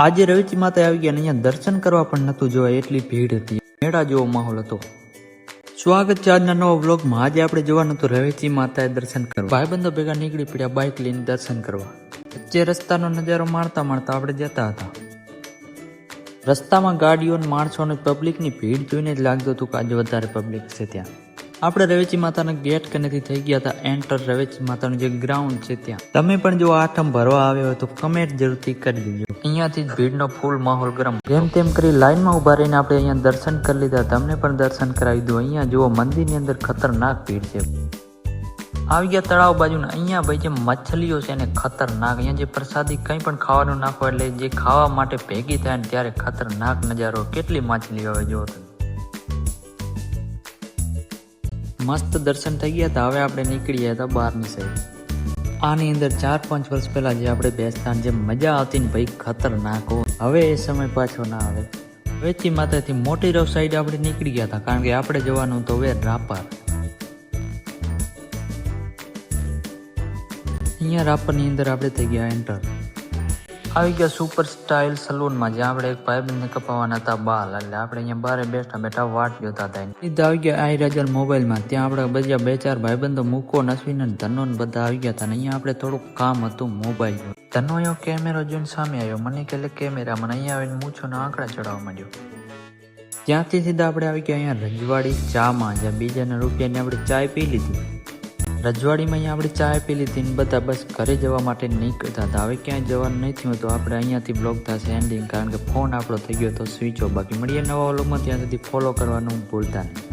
આજે રવેચી માતા આવી ગયા અને અહીંયા દર્શન કરવા પણ નતું જોવાય એટલી ભીડ હતી. મેળા જેવો માહોલ હતો. સ્વાગત છે આજના નવા વ્લોગમાં. આજે આપણે જવાનું હતું રવેચી માતાએ દર્શન કરવા. ભાઈબંધો ભેગા નીકળી પડ્યા બાઇક લઈને દર્શન કરવા. વચ્ચે રસ્તાનો નજારો માણતા માણતા આપણે જતા હતા. રસ્તામાં ગાડીઓ માણસો અને પબ્લિકની ભીડ જોઈને જ લાગતું હતું કે આજે વધારે પબ્લિક છે ત્યાં. આપણે રવેચી માતાના ગેટ કનેથી થઈ ગયા હતા એન્ટર રવેચી માતાનું જે ગ્રાઉન્ડ છે ત્યાં. તમે પણ જો આઠમ ભરવા આવ્યો હોય તો કમેન્ટ જરૂરથી કરી દેજો. અહીંયાથી જ ભીડનો ફૂલ માહોલ ગરમ. જેમ તેમ કરી લાઈનમાં ઉભા રહીને આપણે અહીંયા દર્શન કરી લીધા. તમને પણ દર્શન કરાવી દો. અહીંયા જુઓ મંદિરની અંદર ખતરનાક ભીડ છે. આવી ગયા તળાવ બાજુના. અહીંયા ભાઈ જે મછલીઓ છે ને ખતરનાક. અહીંયા જે પ્રસાદી કંઈ પણ ખાવાનું નાખો એટલે જે ખાવા માટે ભેગી થાય ને ત્યારે ખતરનાક નજારો. કેટલી માછલીઓ આવે જો તમે. મસ્ત દર્શન થઈ ગયા હતા. હવે આપણે નીકળી ગયા હતા બહારની સાઈડ. આની અંદર 4-5 વર્ષ પહેલા જે આપણે બેસતા જે મજા આવતી ને ભાઈ ખતરનાક હો. હવે એ સમય પાછો ના આવે. રવેચી માતાથી મોટી રવ સાઈડ આપણે નીકળી ગયા હતા કારણ કે આપણે જવાનું તો હવે રાપર. અહીંયા રાપરની અંદર આપણે થઈ ગયા એન્ટર. આવી ગયા સુપર સ્ટાઇલ સલૂનમાં જ્યાં આપણે એક ભાઈબંધને કપાવવાના હતા બાલ. એટલે આપણે અહીંયા બારે બેઠા બેઠા વાટ જોતા હતા. સીધા આવી ગયા આઈ રાજા મોબાઈલમાં. ત્યાં આપણે બધા 2-4 ભાઈબંધો મૂકો નસવીને ધનો બધા આવી ગયા હતા. અહીંયા આપણે થોડુંક કામ હતું મોબાઈલ. ધનો એવો કેમેરો જોઈને સામે આવ્યો. મને કે કેમેરા મને અહીંયા આવીને મૂછોના આંકડા ચડાવવા માંડ્યો. ત્યાંથી સીધા આપણે આવી ગયા અહીંયા રજવાડી ચામાં. જ્યાં બીજાના રૂપિયાની આપણે ચાય પી લીધી. રજવાડીમાં અહીંયા આપણે ચાય પી લીધી ને બધા બસ ઘરે જવા માટે નીકળતા હતા. હવે ક્યાંય જવાનું નહીં થયું તો આપણે અહીંયાથી બ્લોગ થશે એન્ડિંગ કારણ કે ફોન આપણો થઈ ગયો તો સ્વિચ ઓફ. બાકી મળીએ નવા વ્લોગમાં. ત્યાં સુધી ફોલો કરવાનું ભૂલતા નહીં.